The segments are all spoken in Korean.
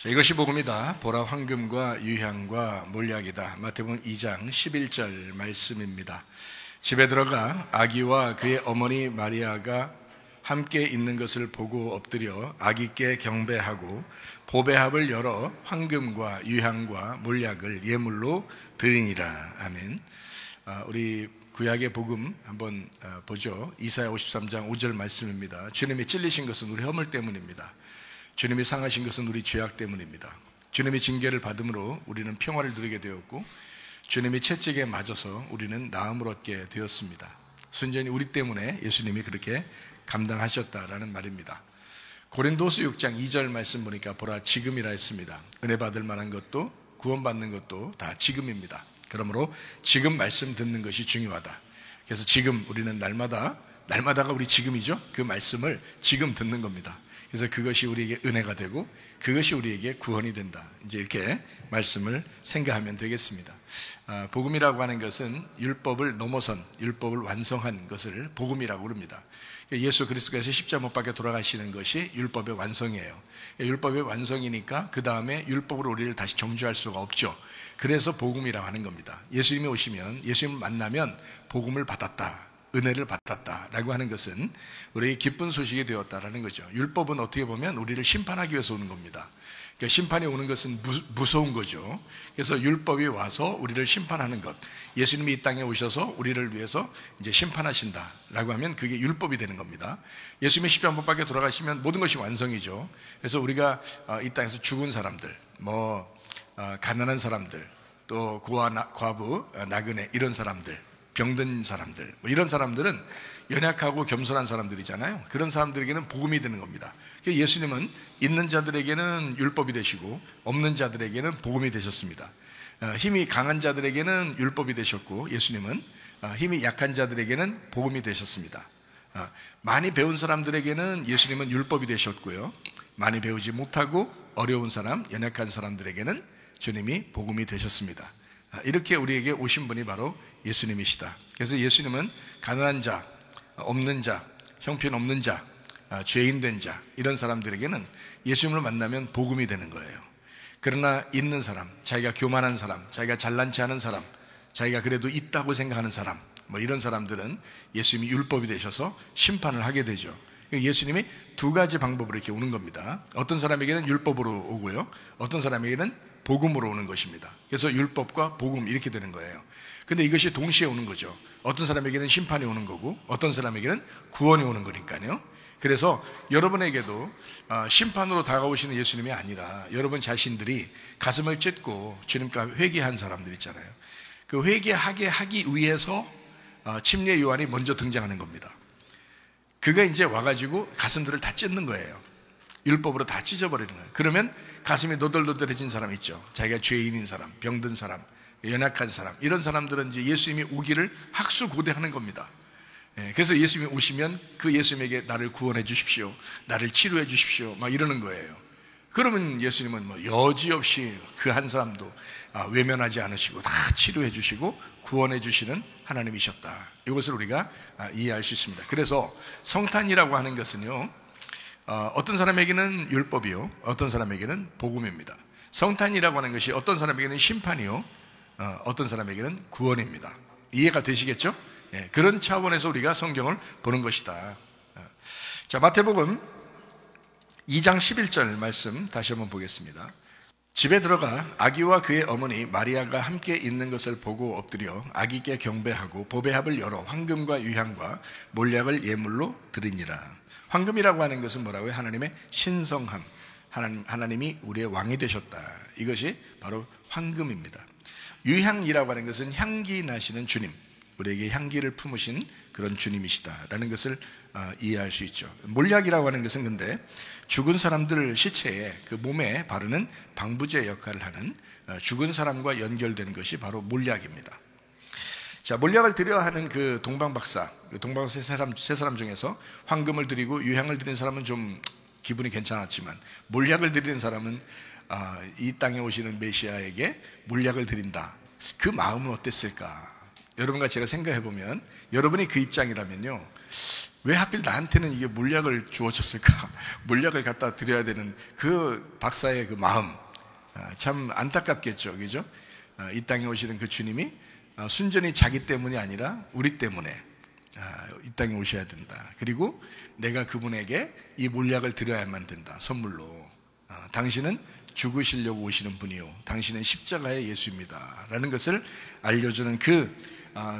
자, 이것이 복음이다. 보라 황금과 유향과 몰약이다. 마태복음 2장 11절 말씀입니다. 집에 들어가 아기와 그의 어머니 마리아가 함께 있는 것을 보고 엎드려 아기께 경배하고 보배합을 열어 황금과 유향과 몰약을 예물로 드리니라. 아멘. 우리 구약의 복음 한번 보죠. 이사야 53장 5절 말씀입니다. 주님이 찔리신 것은 우리 허물 때문입니다. 주님이 상하신 것은 우리 죄악 때문입니다. 주님이 징계를 받음으로 우리는 평화를 누리게 되었고, 주님이 채찍에 맞아서 우리는 나음을 얻게 되었습니다. 순전히 우리 때문에 예수님이 그렇게 감당하셨다라는 말입니다. 고린도서 6장 2절 말씀 보니까 보라 지금이라 했습니다. 은혜 받을 만한 것도 구원받는 것도 다 지금입니다. 그러므로 지금 말씀 듣는 것이 중요하다. 그래서 지금 우리는 날마다가 우리 지금이죠. 그 말씀을 지금 듣는 겁니다. 그래서 그것이 우리에게 은혜가 되고 그것이 우리에게 구원이 된다. 이제 이렇게 말씀을 생각하면 되겠습니다. 복음이라고 하는 것은 율법을 넘어선, 율법을 완성한 것을 복음이라고 부릅니다. 예수 그리스도께서 십자가 못 박혀 돌아가시는 것이 율법의 완성이에요. 율법의 완성이니까 그 다음에 율법으로 우리를 다시 정죄할 수가 없죠. 그래서 복음이라고 하는 겁니다. 예수님이 오시면, 예수님을 만나면 복음을 받았다, 은혜를 받았다라고 하는 것은 우리에게 기쁜 소식이 되었다라는 거죠. 율법은 어떻게 보면 우리를 심판하기 위해서 오는 겁니다. 그러니까 심판이 오는 것은 무서운 거죠. 그래서 율법이 와서 우리를 심판하는 것, 예수님이 이 땅에 오셔서 우리를 위해서 이제 심판하신다라고 하면 그게 율법이 되는 겁니다. 예수님이 십자가 못 박혀 돌아가시면 모든 것이 완성이죠. 그래서 우리가 이 땅에서 죽은 사람들, 가난한 사람들, 또 과부, 나그네 이런 사람들, 병든 사람들, 이런 사람들은 연약하고 겸손한 사람들이잖아요. 그런 사람들에게는 복음이 되는 겁니다. 예수님은 있는 자들에게는 율법이 되시고 없는 자들에게는 복음이 되셨습니다. 힘이 강한 자들에게는 율법이 되셨고, 예수님은 힘이 약한 자들에게는 복음이 되셨습니다. 많이 배운 사람들에게는 예수님은 율법이 되셨고요, 많이 배우지 못하고 어려운 사람, 연약한 사람들에게는 주님이 복음이 되셨습니다. 이렇게 우리에게 오신 분이 바로 예수님이시다. 그래서 예수님은 가난한 자, 없는 자, 형편없는 자, 죄인 된 자, 이런 사람들에게는 예수님을 만나면 복음이 되는 거예요. 그러나 있는 사람, 자기가 교만한 사람, 자기가 잘난치 않은 사람, 자기가 그래도 있다고 생각하는 사람, 이런 사람들은 예수님이 율법이 되셔서 심판을 하게 되죠. 예수님이 두 가지 방법으로 이렇게 오는 겁니다. 어떤 사람에게는 율법으로 오고요, 어떤 사람에게는 복음으로 오는 것입니다. 그래서 율법과 복음 이렇게 되는 거예요. 근데 이것이 동시에 오는 거죠. 어떤 사람에게는 심판이 오는 거고 어떤 사람에게는 구원이 오는 거니까요. 그래서 여러분에게도 심판으로 다가오시는 예수님이 아니라 여러분 자신들이 가슴을 찢고 주님과 회개한 사람들 있잖아요. 그 회개하게 하기 위해서 침례 요한이 먼저 등장하는 겁니다. 그가 이제 와가지고 가슴들을 다 찢는 거예요. 율법으로 다 찢어버리는 거예요. 그러면 가슴이 너덜너덜해진 사람 있죠. 자기가 죄인인 사람, 병든 사람, 연약한 사람, 이런 사람들은 이제 예수님이 오기를 학수고대하는 겁니다. 그래서 예수님이 오시면 그 예수님에게 나를 구원해 주십시오, 나를 치료해 주십시오, 막 이러는 거예요. 그러면 예수님은 여지없이 그 한 사람도 외면하지 않으시고 다 치료해 주시고 구원해 주시는 하나님이셨다. 이것을 우리가 이해할 수 있습니다. 그래서 성탄이라고 하는 것은요, 어떤 사람에게는 율법이요, 어떤 사람에게는 복음입니다. 성탄이라고 하는 것이 어떤 사람에게는 심판이요, 어떤 사람에게는 구원입니다. 이해가 되시겠죠? 그런 차원에서 우리가 성경을 보는 것이다. 자, 마태복음 2장 11절 말씀 다시 한번 보겠습니다. 집에 들어가 아기와 그의 어머니 마리아가 함께 있는 것을 보고 엎드려 아기께 경배하고 보배합을 열어 황금과 유향과 몰약을 예물로 드리니라. 황금이라고 하는 것은 뭐라고요? 하나님의 신성함, 하나님이 우리의 왕이 되셨다. 이것이 바로 황금입니다. 유향이라고 하는 것은 향기 나시는 주님, 우리에게 향기를 품으신 그런 주님이시다라는 것을 이해할 수 있죠. 몰약이라고 하는 것은 근데 죽은 사람들 시체에 그 몸에 바르는 방부제 역할을 하는 죽은 사람과 연결된 것이 바로 몰약입니다. 자, 몰약을 드려야 하는 그 동방박사 세 사람 중에서 황금을 드리고 유향을 드리는 사람은 좀 기분이 괜찮았지만, 몰약을 드리는 사람은 이 땅에 오시는 메시아에게 몰약을 드린다. 그 마음은 어땠을까? 여러분과 제가 생각해 보면, 여러분이 그 입장이라면요, 왜 하필 나한테는 이게 몰약을 주어졌을까? 몰약을 갖다 드려야 되는 그 박사의 그 마음, 참 안타깝겠죠, 그죠? 이 땅에 오시는 그 주님이 순전히 자기 때문이 아니라 우리 때문에 이 땅에 오셔야 된다. 그리고 내가 그분에게 이 몰약을 드려야만 된다, 선물로. 당신은 죽으시려고 오시는 분이요, 당신은 십자가의 예수입니다 라는 것을 알려주는 그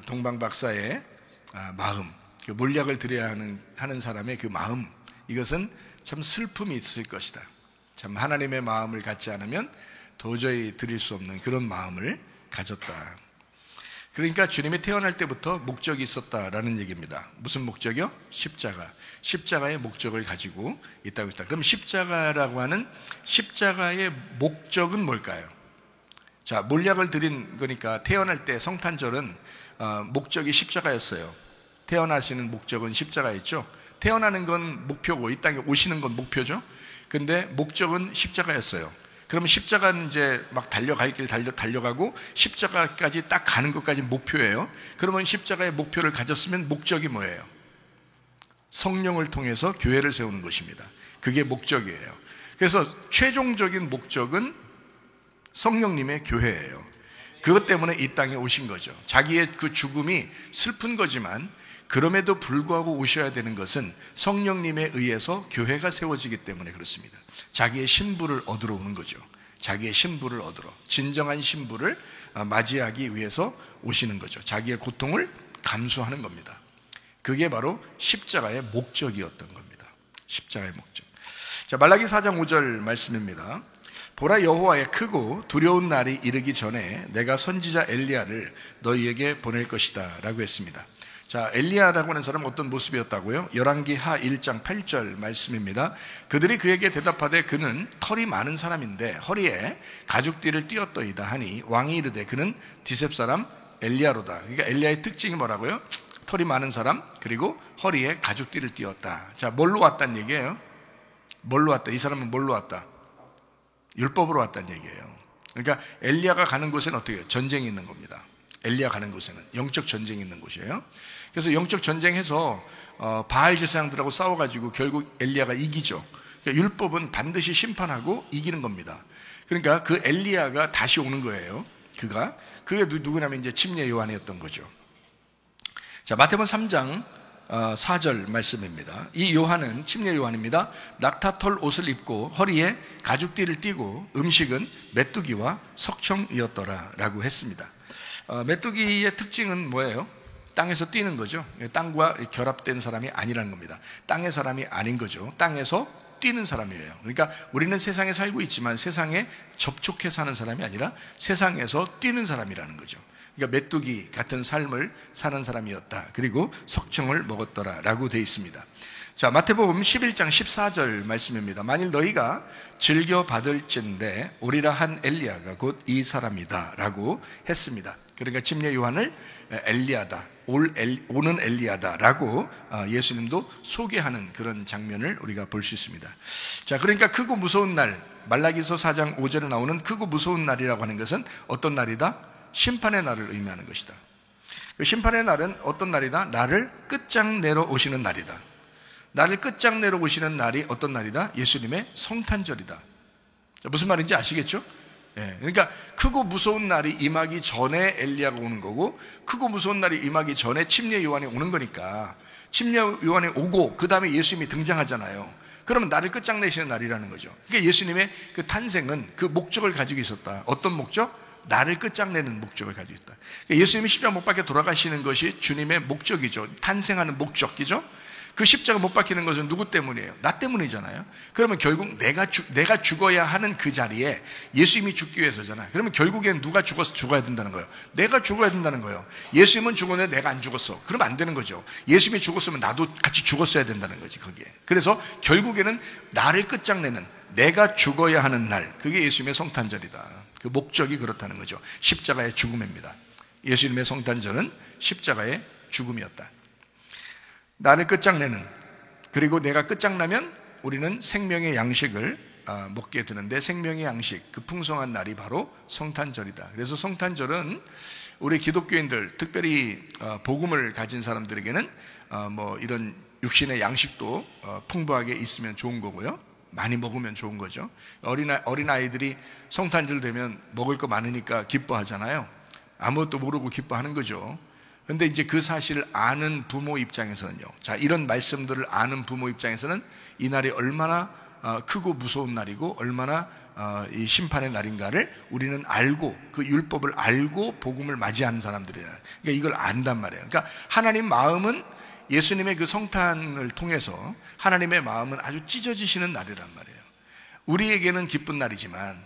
동방 박사의 마음, 그 몰약을 드려야 하는 사람의 그 마음, 이것은 참 슬픔이 있을 것이다. 참 하나님의 마음을 갖지 않으면 도저히 드릴 수 없는 그런 마음을 가졌다. 그러니까 주님이 태어날 때부터 목적이 있었다라는 얘기입니다. 무슨 목적이요? 십자가. 십자가의 목적을 가지고 있다고 했다. 그럼 십자가라고 하는 십자가의 목적은 뭘까요? 자, 몰약을 드린 거니까 태어날 때 성탄절은 목적이 십자가였어요. 태어나시는 목적은 십자가였죠. 태어나는 건 목표고 이 땅에 오시는 건 목표죠. 근데 목적은 십자가였어요. 그러면 십자가는 이제 막 달려갈 길 달려가고 십자가까지 딱 가는 것까지 목표예요. 그러면 십자가의 목표를 가졌으면 목적이 뭐예요? 성령을 통해서 교회를 세우는 것입니다. 그게 목적이에요. 그래서 최종적인 목적은 성령님의 교회예요. 그것 때문에 이 땅에 오신 거죠. 자기의 그 죽음이 슬픈 거지만 그럼에도 불구하고 오셔야 되는 것은 성령님에 의해서 교회가 세워지기 때문에 그렇습니다. 자기의 신부를 얻으러 오는 거죠. 자기의 신부를 얻으러, 진정한 신부를 맞이하기 위해서 오시는 거죠. 자기의 고통을 감수하는 겁니다. 그게 바로 십자가의 목적이었던 겁니다. 십자가의 목적. 자, 말라기 4장 5절 말씀입니다. 보라, 여호와의 크고 두려운 날이 이르기 전에 내가 선지자 엘리야를 너희에게 보낼 것이다 라고 했습니다. 자, 엘리야라고 하는 사람은 어떤 모습이었다고요? 열왕기하 1장 8절 말씀입니다. 그들이 그에게 대답하되 그는 털이 많은 사람인데 허리에 가죽띠를 띄었더이다 하니 왕이 이르되 그는 디셉 사람 엘리야로다. 그러니까 엘리야의 특징이 뭐라고요? 털이 많은 사람, 그리고 허리에 가죽띠를 띄었다. 자, 뭘로 왔다는 얘기예요? 뭘로 왔다? 이 사람은 뭘로 왔다? 율법으로 왔다는 얘기예요. 그러니까 엘리야가 가는 곳에는 어떻게 해요? 전쟁이 있는 겁니다. 엘리야 가는 곳에는 영적 전쟁이 있는 곳이에요. 그래서 영적 전쟁해서 바알 제사장들하고 싸워가지고 결국 엘리야가 이기죠. 그러니까 율법은 반드시 심판하고 이기는 겁니다. 그러니까 그 엘리야가 다시 오는 거예요. 그게 누구냐면 이제 침례 요한이었던 거죠. 자, 마태복음 3장 4절 말씀입니다. 이 요한은 침례 요한입니다. 낙타털 옷을 입고 허리에 가죽띠를 띠고 음식은 메뚜기와 석청이었더라 라고 했습니다. 메뚜기의 특징은 뭐예요? 땅에서 뛰는 거죠. 땅과 결합된 사람이 아니라는 겁니다. 땅의 사람이 아닌 거죠. 땅에서 뛰는 사람이에요. 그러니까 우리는 세상에 살고 있지만 세상에 접촉해 사는 사람이 아니라 세상에서 뛰는 사람이라는 거죠. 그러니까 메뚜기 같은 삶을 사는 사람이었다. 그리고 석청을 먹었더라 라고 되어 있습니다. 자, 마태복음 11장 14절 말씀입니다. 만일 너희가 즐겨 받을진대 오리라 한 엘리야가 곧 이 사람이다 라고 했습니다. 그러니까 침례 요한을 엘리야다, 오는 엘리야다 라고 예수님도 소개하는 그런 장면을 우리가 볼 수 있습니다. 자, 그러니까 크고 무서운 날, 말라기서 4장 5절에 나오는 크고 무서운 날이라고 하는 것은 어떤 날이다? 심판의 날을 의미하는 것이다. 그 심판의 날은 어떤 날이다? 나를 끝장내러 오시는 날이다. 나를 끝장내러 오시는 날이 어떤 날이다? 예수님의 성탄절이다. 자, 무슨 말인지 아시겠죠? 예, 그러니까 크고 무서운 날이 임하기 전에 엘리야가 오는 거고, 크고 무서운 날이 임하기 전에 침례 요한이 오는 거니까 침례 요한이 오고 그 다음에 예수님이 등장하잖아요. 그러면 나를 끝장내시는 날이라는 거죠. 그러니까 예수님의 그 탄생은 그 목적을 가지고 있었다. 어떤 목적? 나를 끝장내는 목적을 가지고 있다. 그러니까 예수님이 십자가 못 박혀 돌아가시는 것이 주님의 목적이죠. 탄생하는 목적이죠. 그 십자가 못 박히는 것은 누구 때문이에요? 나 때문이잖아요. 그러면 결국 내가 죽어야 하는 그 자리에 예수님이 죽기 위해서잖아요. 그러면 결국엔 누가 죽어야 된다는 거예요? 내가 죽어야 된다는 거예요. 예수님은 죽었는데 내가 안 죽었어. 그러면 안 되는 거죠. 예수님이 죽었으면 나도 같이 죽었어야 된다는 거지, 거기에. 그래서 결국에는 나를 끝장내는, 내가 죽어야 하는 날, 그게 예수님의 성탄절이다. 그 목적이 그렇다는 거죠. 십자가의 죽음입니다. 예수님의 성탄절은 십자가의 죽음이었다. 나를 끝장내는, 그리고 내가 끝장나면 우리는 생명의 양식을 먹게 되는데, 생명의 양식, 그 풍성한 날이 바로 성탄절이다. 그래서 성탄절은 우리 기독교인들, 특별히 복음을 가진 사람들에게는 뭐 이런 육신의 양식도 풍부하게 있으면 좋은 거고요. 많이 먹으면 좋은 거죠. 어린아이들이 성탄절 되면 먹을 거 많으니까 기뻐하잖아요. 아무것도 모르고 기뻐하는 거죠. 근데 이제 그 사실을 아는 부모 입장에서는요. 자, 이런 말씀들을 아는 부모 입장에서는 이 날이 얼마나 크고 무서운 날이고 얼마나 이 심판의 날인가를 우리는 알고, 그 율법을 알고 복음을 맞이하는 사람들이에요. 그러니까 이걸 안단 말이에요. 그러니까 하나님 마음은, 예수님의 그 성탄을 통해서 하나님의 마음은 아주 찢어지시는 날이란 말이에요. 우리에게는 기쁜 날이지만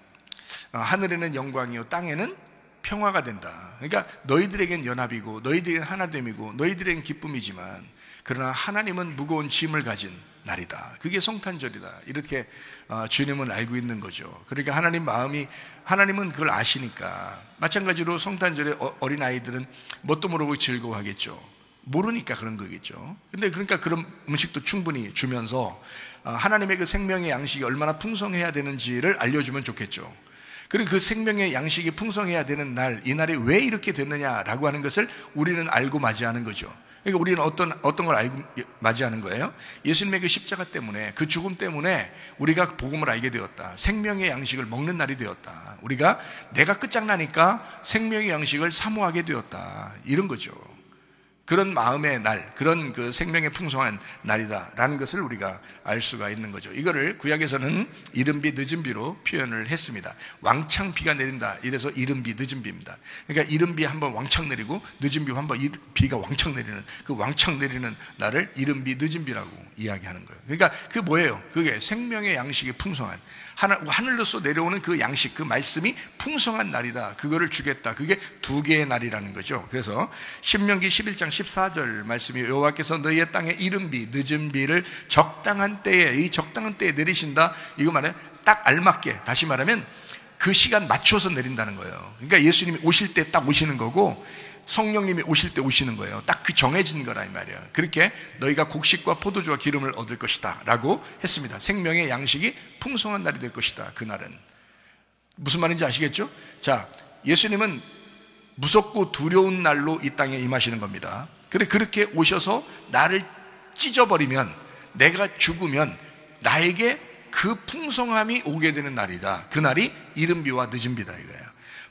하늘에는 영광이요 땅에는 평화가 된다. 그러니까 너희들에겐 연합이고 너희들에겐 하나됨이고 너희들에겐 기쁨이지만, 그러나 하나님은 무거운 짐을 가진 날이다. 그게 성탄절이다. 이렇게 주님은 알고 있는 거죠. 그러니까 하나님은 그걸 아시니까. 마찬가지로 성탄절에 어린아이들은 뭣도 모르고 즐거워하겠죠. 모르니까 그런 거겠죠. 근데 그러니까 그런 음식도 충분히 주면서 하나님의 그 생명의 양식이 얼마나 풍성해야 되는지를 알려주면 좋겠죠. 그리고 그 생명의 양식이 풍성해야 되는 날, 이 날이 왜 이렇게 됐느냐라고 하는 것을 우리는 알고 맞이하는 거죠. 그러니까 우리는 어떤 걸 알고 맞이하는 거예요? 예수님의 그 십자가 때문에, 그 죽음 때문에 우리가 복음을 알게 되었다. 생명의 양식을 먹는 날이 되었다. 우리가 내가 끝장나니까 생명의 양식을 사모하게 되었다. 이런 거죠. 그런 마음의 날, 그런 그 생명의 풍성한 날이다라는 것을 우리가 알 수가 있는 거죠. 이거를 구약에서는 이른 비 늦은 비로 표현을 했습니다. 왕창 비가 내린다, 이래서 이른 비 늦은 비입니다. 그러니까 이른 비 한번 왕창 내리고 늦은 비 한번 비가 왕창 내리는, 그 왕창 내리는 날을 이른 비 늦은 비라고 이야기하는 거예요. 그러니까 그게 뭐예요? 그게 생명의 양식이 풍성한, 하늘로서 내려오는 그 양식, 그 말씀이 풍성한 날이다. 그거를 주겠다. 그게 두 개의 날이라는 거죠. 그래서 신명기 11장 14절 말씀이, 여호와께서 너희의 땅에 이른 비 늦은 비를 적당한 때에, 이 적당한 때에 내리신다. 이거 말해 딱 알맞게, 다시 말하면 그 시간 맞춰서 내린다는 거예요. 그러니까 예수님이 오실 때 딱 오시는 거고 성령님이 오실 때 오시는 거예요. 딱 그 정해진 거라 이 말이에요. 그렇게 너희가 곡식과 포도주와 기름을 얻을 것이다 라고 했습니다. 생명의 양식이 풍성한 날이 될 것이다. 그날은 무슨 말인지 아시겠죠? 자, 예수님은 무섭고 두려운 날로 이 땅에 임하시는 겁니다. 그렇게 오셔서 나를 찢어버리면, 내가 죽으면 나에게 그 풍성함이 오게 되는 날이다. 그날이 이른 비와 늦은 비다 이거예요.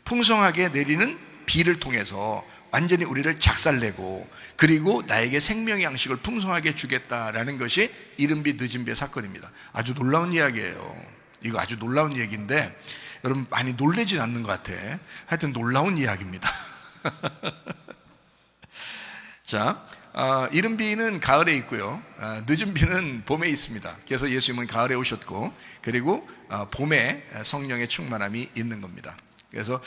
풍성하게 내리는 비를 통해서 완전히 우리를 작살내고, 그리고 나에게 생명의 양식을 풍성하게 주겠다라는 것이 이른 비 늦은 비의 사건입니다. 아주 놀라운 이야기예요. 이거 아주 놀라운 얘기인데 여러분 많이 놀라진 않는 것 같아. 하여튼 놀라운 이야기입니다. 자, 이른 비는 가을에 있고요, 늦은 비는 봄에 있습니다. 그래서 예수님은 가을에 오셨고, 그리고 봄에 성령의 충만함이 있는 겁니다. 그래서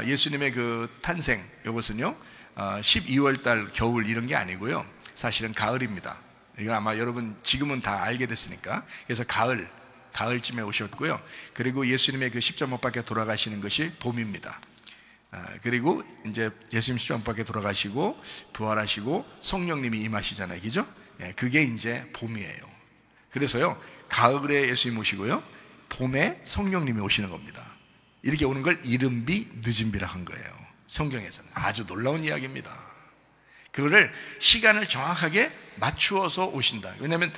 예수님의 그 탄생, 이것은요 12월 달 겨울 이런 게 아니고요, 사실은 가을입니다. 이거 아마 여러분 지금은 다 알게 됐으니까. 그래서 가을쯤에 오셨고요, 그리고 예수님의 그 십자가 못 박혀 돌아가시는 것이 봄입니다. 그리고 이제 예수님 십자가 못 박혀 돌아가시고 부활하시고 성령님이 임하시잖아요, 그죠? 그게 이제 봄이에요. 그래서요 가을에 예수님 오시고요, 봄에 성령님이 오시는 겁니다. 이렇게 오는 걸 이른 비 늦은 비라 한 거예요. 성경에서는 아주 놀라운 이야기입니다. 그거를 시간을 정확하게 맞추어서 오신다. 왜냐하면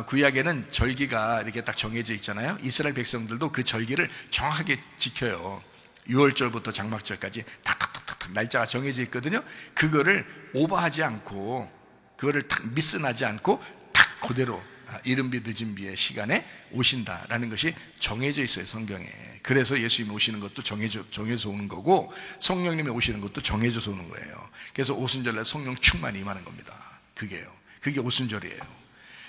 구약에는 절기가 이렇게 딱 정해져 있잖아요. 이스라엘 백성들도 그 절기를 정확하게 지켜요. 6월절부터 장막절까지 탁탁탁탁 날짜가 정해져 있거든요. 그거를 오버하지 않고, 그거를 탁 미스나지 않고 딱 그대로 이른 비 늦은 비의 시간에 오신다라는 것이 정해져 있어요, 성경에. 그래서 예수님이 오시는 것도 정해져 오는 거고, 성령님이 오시는 것도 정해져서 오는 거예요. 그래서 오순절날 성령 충만이 임하는 겁니다. 그게 오순절이에요.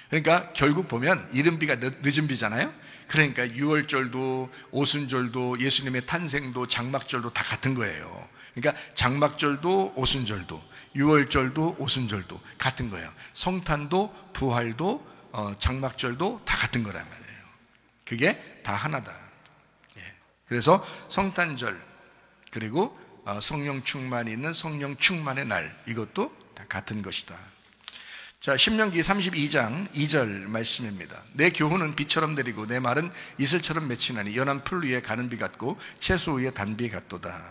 그러니까 결국 보면 이른 비가 늦은 비잖아요. 그러니까 6월절도 오순절도 예수님의 탄생도 장막절도 다 같은 거예요. 그러니까 장막절도 오순절도 6월절도 오순절도 같은 거예요. 성탄도 부활도 장막절도 다 같은 거란 말이에요. 그게 다 하나다. 그래서 성탄절, 그리고 성령 충만이 있는 성령 충만의 날, 이것도 다 같은 것이다. 자, 신명기 32장 2절 말씀입니다. 내 교훈은 비처럼 내리고 내 말은 이슬처럼 맺히나니 연한 풀 위에 가는 비 같고 채소 위에 단비 같도다.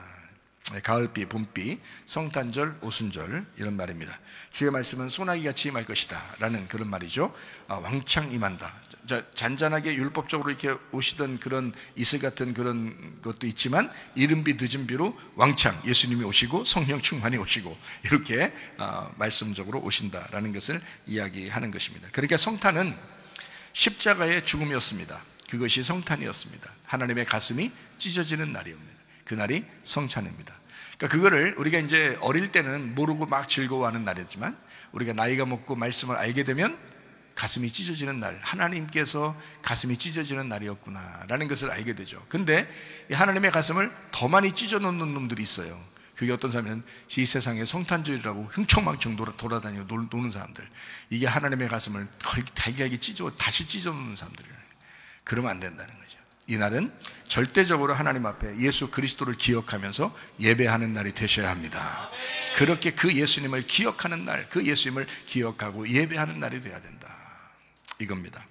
가을비, 봄비, 성탄절, 오순절 이런 말입니다. 주의 말씀은 소나기같이 임할 것이다 라는 그런 말이죠. 왕창 임한다. 잔잔하게 율법적으로 이렇게 오시던 그런 이슬 같은 그런 것도 있지만 이른 비 늦은 비로 왕창 예수님이 오시고 성령 충만히 오시고 이렇게 말씀적으로 오신다라는 것을 이야기하는 것입니다. 그러니까 성탄은 십자가의 죽음이었습니다. 그것이 성탄이었습니다. 하나님의 가슴이 찢어지는 날이옵니다. 그날이 성찬입니다. 그러니까 그거를 우리가 이제 어릴 때는 모르고 막 즐거워하는 날이었지만 우리가 나이가 먹고 말씀을 알게 되면 가슴이 찢어지는 날, 하나님께서 가슴이 찢어지는 날이었구나 라는 것을 알게 되죠. 근데 하나님의 가슴을 더 많이 찢어놓는 놈들이 있어요. 그게 어떤 사람은 이 세상에 성탄절이라고 흥청망청 돌아다니고 노는 사람들, 이게 하나님의 가슴을 달걀게 찢어 다시 찢어놓는 사람들이에요. 그러면 안 된다는 거죠. 이날은 절대적으로 하나님 앞에 예수 그리스도를 기억하면서 예배하는 날이 되셔야 합니다. 그렇게 그 예수님을 기억하는 날, 그 예수님을 기억하고 예배하는 날이 돼야 된다, 이겁니다.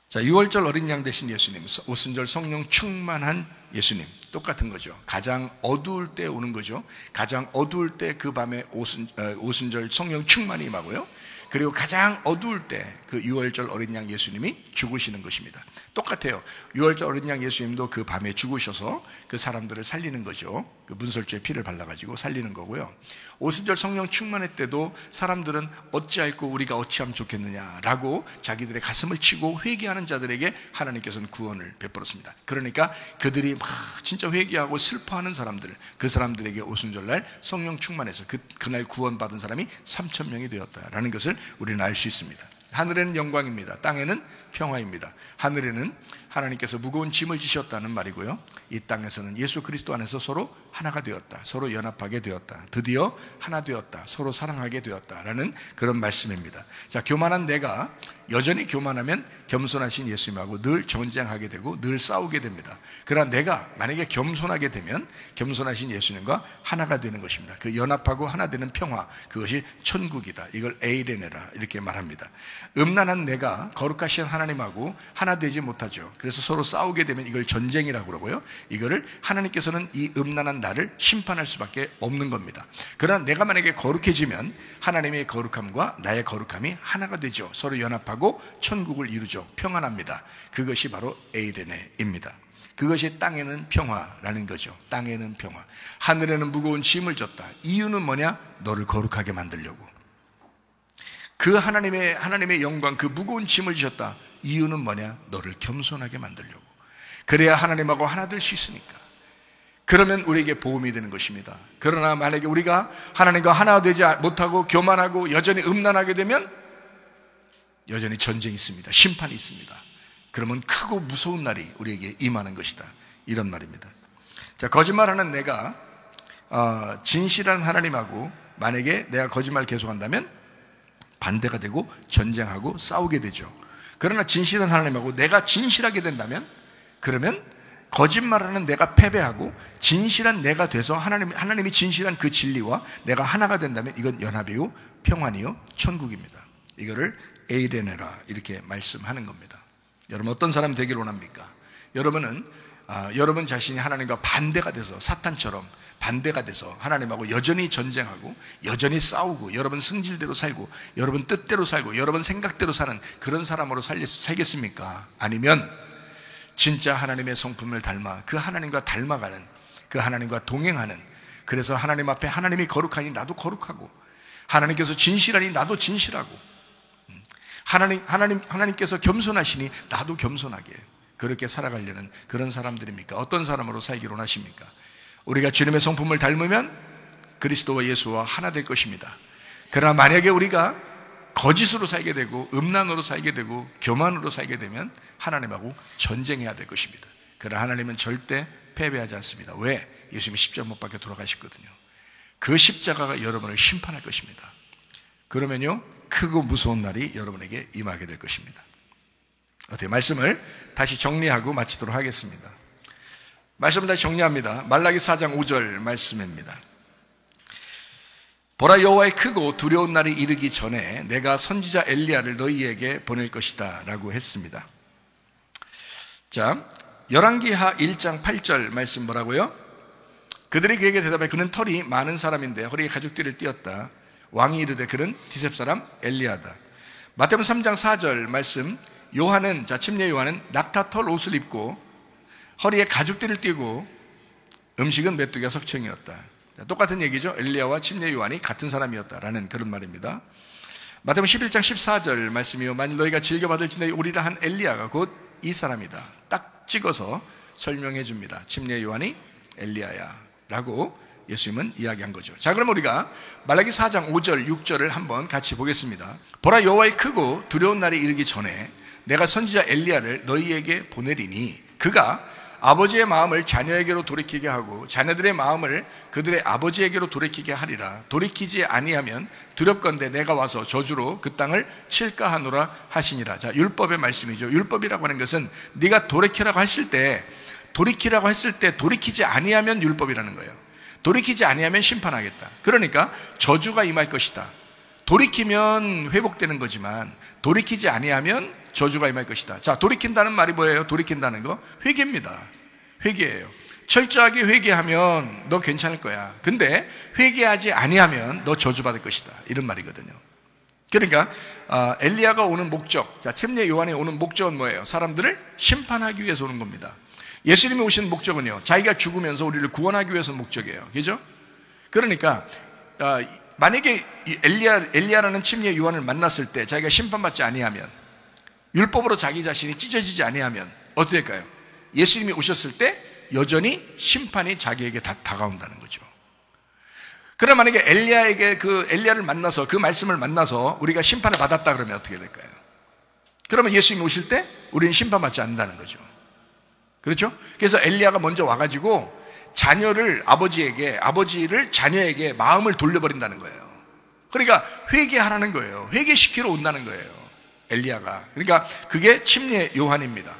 자, 6월절 어린 양 되신 예수님, 오순절 성령 충만한 예수님, 똑같은 거죠. 가장 어두울 때 오는 거죠. 가장 어두울 때 그 밤에 오순절 성령 충만이 임하고요. 그리고 가장 어두울 때 그 6월절 어린 양 예수님이 죽으시는 것입니다. 똑같아요. 6월절 어린 양 예수님도 그 밤에 죽으셔서 그 사람들을 살리는 거죠. 그 문설주에 피를 발라가지고 살리는 거고요. 오순절 성령 충만회 때도 사람들은 어찌할꼬 우리가 어찌하면 좋겠느냐라고 자기들의 가슴을 치고 회개하는 자들에게 하나님께서는 구원을 베풀었습니다. 그러니까 그들이 막 진짜 회개하고 슬퍼하는 사람들, 그 사람들에게 오순절날 성령 충만해서 그날 구원받은 사람이 3,000명이 되었다라는 것을 우리는 알 수 있습니다. 하늘에는 영광입니다. 땅에는 평화입니다. 하늘에는 하나님께서 무거운 짐을 지셨다는 말이고요. 이 땅에서는 예수 그리스도 안에서 서로 하나가 되었다, 서로 연합하게 되었다, 드디어 하나 되었다, 서로 사랑하게 되었다라는 그런 말씀입니다. 자, 교만한 내가 여전히 교만하면 겸손하신 예수님하고 늘 전쟁하게 되고 늘 싸우게 됩니다. 그러나 내가 만약에 겸손하게 되면 겸손하신 예수님과 하나가 되는 것입니다. 그 연합하고 하나 되는 평화, 그것이 천국이다. 이걸 에이레네라 이렇게 말합니다. 음란한 내가 거룩하신 하나님하고 하나 되지 못하죠. 그래서 서로 싸우게 되면 이걸 전쟁이라고 그러고요. 이거를 하나님께서는 이 음란한 나를 심판할 수밖에 없는 겁니다. 그러나 내가 만약에 거룩해지면 하나님의 거룩함과 나의 거룩함이 하나가 되죠. 서로 연합하고 천국을 이루죠. 평안합니다. 그것이 바로 에이레네입니다. 그것이 땅에는 평화라는 거죠. 땅에는 평화. 하늘에는 무거운 짐을 졌다. 이유는 뭐냐? 너를 거룩하게 만들려고. 그 하나님의 영광, 그 무거운 짐을 지셨다. 이유는 뭐냐? 너를 겸손하게 만들려고. 그래야 하나님하고 하나 될 수 있으니까. 그러면 우리에게 보험이 되는 것입니다. 그러나 만약에 우리가 하나님과 하나 되지 못하고 교만하고 여전히 음란하게 되면 여전히 전쟁이 있습니다. 심판이 있습니다. 그러면 크고 무서운 날이 우리에게 임하는 것이다, 이런 말입니다. 자, 거짓말하는 내가 진실한 하나님하고 만약에 내가 거짓말 계속한다면 반대가 되고 전쟁하고 싸우게 되죠. 그러나 진실한 하나님하고 내가 진실하게 된다면, 그러면 거짓말하는 내가 패배하고 진실한 내가 돼서 하나님이 진실한 그 진리와 내가 하나가 된다면 이건 연합이요 평안이요 천국입니다. 이거를 에이레네라 이렇게 말씀하는 겁니다. 여러분 어떤 사람 되길 원합니까? 여러분은 여러분 자신이 하나님과 반대가 돼서 사탄처럼 반대가 돼서 하나님하고 여전히 전쟁하고 여전히 싸우고 여러분 승질대로 살고 여러분 뜻대로 살고 여러분 생각대로 사는 그런 사람으로 살겠습니까? 아니면 진짜 하나님의 성품을 닮아 그 하나님과 닮아가는, 그 하나님과 동행하는, 그래서 하나님 앞에 하나님이 거룩하니 나도 거룩하고 하나님께서 진실하니 나도 진실하고 하나님께서 겸손하시니 나도 겸손하게 그렇게 살아가려는 그런 사람들입니까? 어떤 사람으로 살기를 원하십니까? 우리가 주님의 성품을 닮으면 그리스도와 예수와 하나 될 것입니다. 그러나 만약에 우리가 거짓으로 살게 되고 음란으로 살게 되고 교만으로 살게 되면 하나님하고 전쟁해야 될 것입니다. 그러나 하나님은 절대 패배하지 않습니다. 왜? 예수님이 십자가 못 박혀 돌아가셨거든요. 그 십자가가 여러분을 심판할 것입니다. 그러면요 크고 무서운 날이 여러분에게 임하게 될 것입니다. 어떻게 말씀을 다시 정리하고 마치도록 하겠습니다. 말씀을 다시 정리합니다. 말라기 4장 5절 말씀입니다. 보라, 여호와의 크고 두려운 날이 이르기 전에 내가 선지자 엘리야를 너희에게 보낼 것이다 라고 했습니다. 자, 열왕기하 1장 8절 말씀 뭐라고요? 그들이 그에게 대답해 그는 털이 많은 사람인데 허리에 가죽띠를 띠었다. 왕이 이르되 그는 디셉 사람 엘리야다. 마태복음 3장 4절 말씀, 요한은, 침례 요한은 낙타털 옷을 입고 허리에 가죽띠를 띠고 음식은 메뚜기와 석청이었다. 똑같은 얘기죠. 엘리야와 침례 요한이 같은 사람이었다라는 그런 말입니다. 마태복음 11장 14절 말씀이요, 만일 너희가 즐겨받을지니 오리라 한 엘리야가 곧 이 사람이다. 딱 찍어서 설명해 줍니다. 침례 요한이 엘리야야 라고 예수님은 이야기한 거죠. 자, 그럼 우리가 말라기 4장 5절 6절을 한번 같이 보겠습니다. 보라, 여호와의 크고 두려운 날이 이르기 전에 내가 선지자 엘리야를 너희에게 보내리니 그가 아버지의 마음을 자녀에게로 돌이키게 하고 자녀들의 마음을 그들의 아버지에게로 돌이키게 하리라. 돌이키지 아니하면 두렵건대 내가 와서 저주로 그 땅을 칠까 하노라 하시니라. 자, 율법의 말씀이죠. 율법이라고 하는 것은 네가 돌이키라고 했을 때 돌이키지 아니하면 율법이라는 거예요. 돌이키지 아니하면 심판하겠다. 그러니까 저주가 임할 것이다. 돌이키면 회복되는 거지만 돌이키지 아니하면 저주가 임할 것이다. 자, 돌이킨다는 말이 뭐예요? 돌이킨다는 거 회개입니다. 회개예요. 철저하게 회개하면 너 괜찮을 거야. 근데 회개하지 아니하면 너 저주받을 것이다. 이런 말이거든요. 그러니까 엘리야가 오는 목적, 자, 침례 요한이 오는 목적은 뭐예요? 사람들을 심판하기 위해서 오는 겁니다. 예수님이 오신 목적은요, 자기가 죽으면서 우리를 구원하기 위해서 목적이에요. 그죠? 그러니까 만약에 엘리야라는 침례 요한을 만났을 때 자기가 심판받지 아니하면, 율법으로 자기 자신이 찢어지지 아니하면 어떻게 될까요? 예수님이 오셨을 때 여전히 심판이 자기에게 다가온다는 거죠. 그럼 만약에 엘리야를 만나서 그 말씀을 만나서 우리가 심판을 받았다 그러면 어떻게 될까요? 그러면 예수님이 오실 때 우리는 심판받지 않는다는 거죠. 그렇죠? 그래서 엘리야가 먼저 와가지고 아버지를 자녀에게 마음을 돌려버린다는 거예요. 그러니까 회개하라는 거예요. 회개시키러 온다는 거예요, 엘리야가. 그러니까 그게 침례 요한입니다.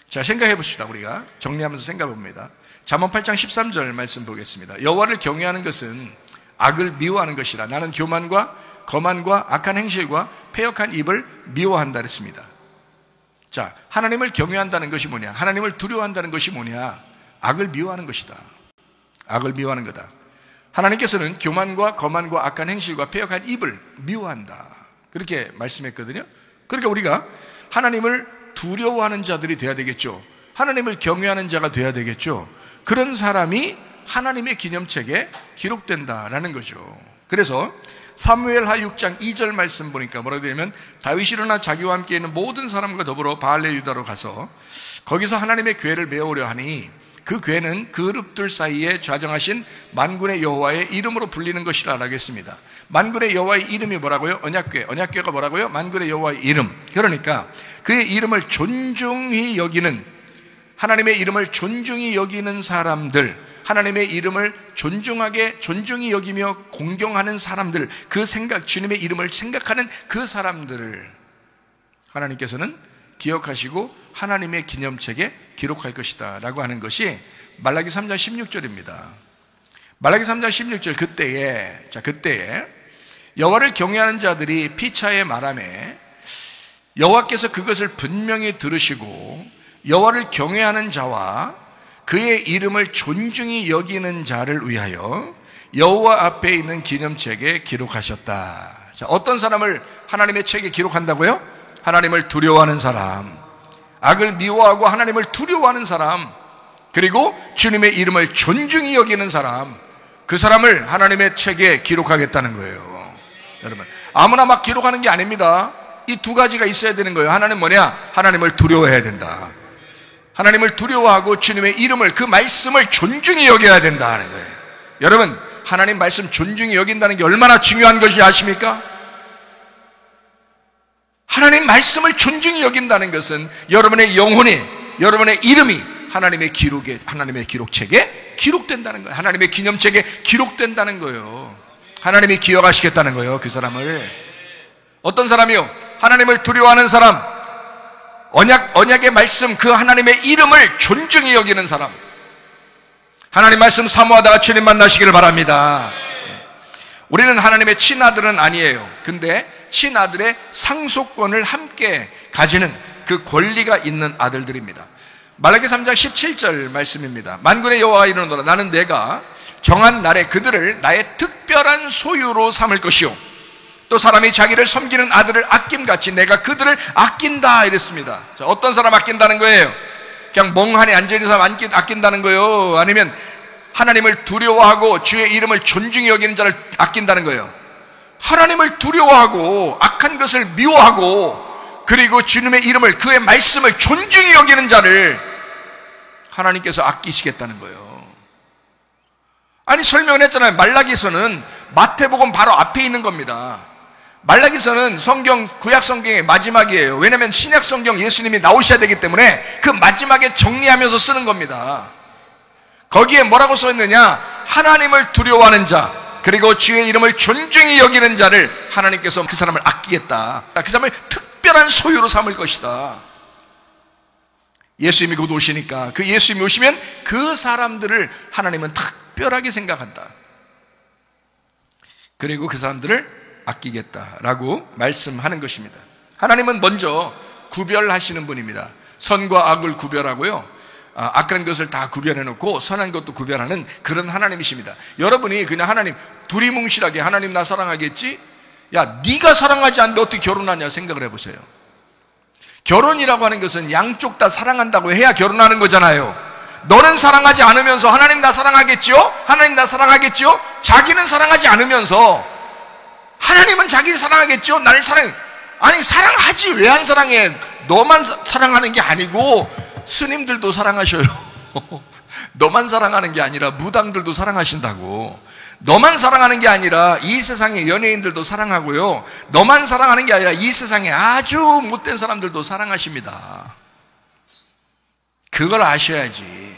자, 생각해 봅시다. 우리가 정리하면서 생각해 봅니다. 잠언 8장 13절 말씀 보겠습니다. 여호와를 경외하는 것은 악을 미워하는 것이라. 나는 교만과 거만과 악한 행실과 패역한 입을 미워한다 그랬습니다. 자, 하나님을 경외한다는 것이 뭐냐? 하나님을 두려워한다는 것이 뭐냐? 악을 미워하는 것이다. 악을 미워하는 거다. 하나님께서는 교만과 거만과 악한 행실과 패역한 입을 미워한다. 그렇게 말씀했거든요. 그러니까 우리가 하나님을 두려워하는 자들이 돼야 되겠죠. 하나님을 경외하는 자가 돼야 되겠죠. 그런 사람이 하나님의 기념책에 기록된다라는 거죠. 그래서 사무엘하 6장 2절 말씀 보니까 뭐라고 되냐면, 다윗이 일어나 자기와 함께 있는 모든 사람과 더불어 바알레 유다로 가서 거기서 하나님의 궤를 메우려 하니 그 궤는 그룹들 사이에 좌정하신 만군의 여호와의 이름으로 불리는 것이라 라고 했습니다. 만군의 여호와의 이름이 뭐라고요? 언약궤. 언약궤가 뭐라고요? 만군의 여호와의 이름. 그러니까 그의 이름을 존중히 여기는, 하나님의 이름을 존중히 여기는 사람들, 하나님의 이름을 존중히 여기며 공경하는 사람들, 주님의 이름을 생각하는 그 사람들을 하나님께서는 기억하시고 하나님의 기념책에 기록할 것이다 라고 하는 것이 말라기 3장 16절입니다. 말라기 3장 16절, 그때에 여호와를 경외하는 자들이 피차에 말하매 여호와께서 그것을 분명히 들으시고 여호와를 경외하는 자와 그의 이름을 존중히 여기는 자를 위하여 여호와 앞에 있는 기념책에 기록하셨다. 자, 어떤 사람을 하나님의 책에 기록한다고요? 하나님을 두려워하는 사람, 악을 미워하고 하나님을 두려워하는 사람, 그리고 주님의 이름을 존중히 여기는 사람, 그 사람을 하나님의 책에 기록하겠다는 거예요. 여러분, 아무나 막 기록하는 게 아닙니다. 이 두 가지가 있어야 되는 거예요. 하나는 뭐냐? 하나님을 두려워해야 된다. 하나님을 두려워하고 주님의 이름을, 그 말씀을 존중히 여겨야 된다 하는 거예요. 여러분, 하나님 말씀 존중히 여긴다는 게 얼마나 중요한 것이 아십니까? 하나님 말씀을 존중히 여긴다는 것은 여러분의 영혼이, 여러분의 이름이 하나님의 기록책에 기록된다는 거예요. 하나님의 기념책에 기록된다는 거예요. 하나님이 기억하시겠다는 거예요, 그 사람을. 어떤 사람이요? 하나님을 두려워하는 사람, 언약의 말씀, 그 하나님의 이름을 존중히 여기는 사람. 하나님 말씀 사모하다가 주님 만나시기를 바랍니다. 우리는 하나님의 친아들은 아니에요. 근데 친아들의 상속권을 함께 가지는 그 권리가 있는 아들들입니다. 말라기 3장 17절 말씀입니다. 만군의 여호와가 이르노라. 나는 내가 정한 날에 그들을 나의 특별한 소유로 삼을 것이요 또 사람이 자기를 섬기는 아들을 아낌같이 내가 그들을 아낀다 이랬습니다. 자, 어떤 사람 아낀다는 거예요? 그냥 멍하니 앉아있는 사람 아낀다는 거예요? 아니면 하나님을 두려워하고 주의 이름을 존중히 여기는 자를 아낀다는 거예요? 하나님을 두려워하고 악한 것을 미워하고 그리고 주님의 이름을, 그의 말씀을 존중히 여기는 자를 하나님께서 아끼시겠다는 거예요. 아니, 설명을 했잖아요. 말라기서는 마태복음 바로 앞에 있는 겁니다. 말라기서는 성경, 구약 성경의 마지막이에요. 왜냐하면 신약 성경 예수님이 나오셔야 되기 때문에 그 마지막에 정리하면서 쓰는 겁니다. 거기에 뭐라고 써 있느냐? 하나님을 두려워하는 자, 그리고 주의 이름을 존중히 여기는 자를 하나님께서 그 사람을 아끼겠다. 그 사람을 특별한 소유로 삼을 것이다. 예수님이 곧 오시니까 그 예수님이 오시면 그 사람들을 하나님은 특별하게 생각한다. 그리고 그 사람들을 아끼겠다라고 말씀하는 것입니다. 하나님은 먼저 구별하시는 분입니다. 선과 악을 구별하고요, 악한 것을 다 구별해놓고 선한 것도 구별하는 그런 하나님이십니다. 여러분이 그냥 하나님 두리뭉실하게 하나님 나 사랑하겠지? 야, 네가 사랑하지 않는데 어떻게 결혼하냐 생각을 해보세요. 결혼이라고 하는 것은 양쪽 다 사랑한다고 해야 결혼하는 거잖아요. 너는 사랑하지 않으면서 하나님 나 사랑하겠지요? 하나님 나 사랑하겠지요? 자기는 사랑하지 않으면서 하나님은 자기를 사랑하겠죠? 나를 사랑해. 아니, 사랑하지 왜 안 사랑해? 너만 사랑하는 게 아니고 스님들도 사랑하셔요. 너만 사랑하는 게 아니라 무당들도 사랑하신다고. 너만 사랑하는 게 아니라 이 세상의 연예인들도 사랑하고요, 너만 사랑하는 게 아니라 이 세상에 아주 못된 사람들도 사랑하십니다. 그걸 아셔야지.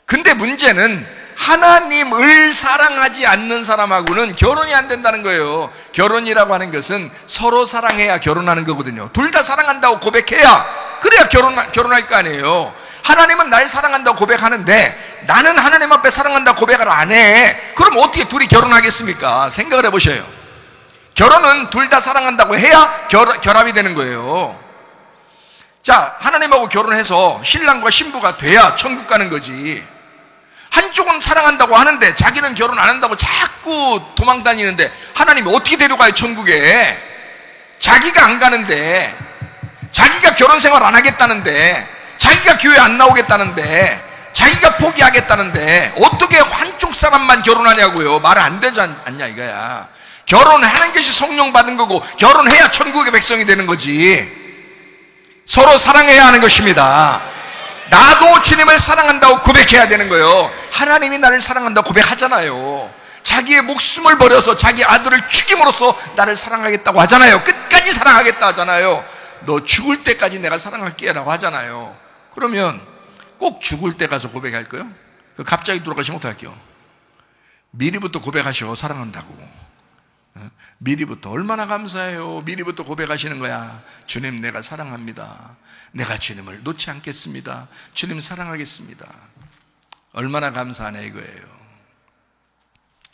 근데 문제는 하나님을 사랑하지 않는 사람하고는 결혼이 안 된다는 거예요. 결혼이라고 하는 것은 서로 사랑해야 결혼하는 거거든요. 둘 다 사랑한다고 고백해야, 그래야 결혼할 거 아니에요. 하나님은 날 사랑한다고 고백하는데 나는 하나님 앞에 사랑한다고 고백을 안 해. 그럼 어떻게 둘이 결혼하겠습니까? 생각을 해보셔요. 결혼은 둘 다 사랑한다고 해야 결합이 되는 거예요. 자, 하나님하고 결혼해서 신랑과 신부가 돼야 천국 가는 거지. 한쪽은 사랑한다고 하는데 자기는 결혼 안 한다고 자꾸 도망 다니는데 하나님이 어떻게 데려가요, 천국에? 자기가 안 가는데, 자기가 결혼 생활 안 하겠다는데, 자기가 교회 안 나오겠다는데, 자기가 포기하겠다는데 어떻게 한쪽 사람만 결혼하냐고요. 말 안 되지 않냐 이거야. 결혼하는 것이 성령 받은 거고 결혼해야 천국의 백성이 되는 거지. 서로 사랑해야 하는 것입니다. 나도 주님을 사랑한다고 고백해야 되는 거예요. 하나님이 나를 사랑한다고 고백하잖아요. 자기의 목숨을 버려서 자기 아들을 죽임으로써 나를 사랑하겠다고 하잖아요. 끝까지 사랑하겠다 하잖아요. 너 죽을 때까지 내가 사랑할게 라고 하잖아요. 그러면 꼭 죽을 때 가서 고백할 거예요? 갑자기 돌아가시면 어떡할게요? 미리부터 고백하셔. 사랑한다고. 미리부터. 얼마나 감사해요. 미리부터 고백하시는 거야. 주님, 내가 사랑합니다. 내가 주님을 놓지 않겠습니다. 주님 사랑하겠습니다. 얼마나 감사하냐 이거예요.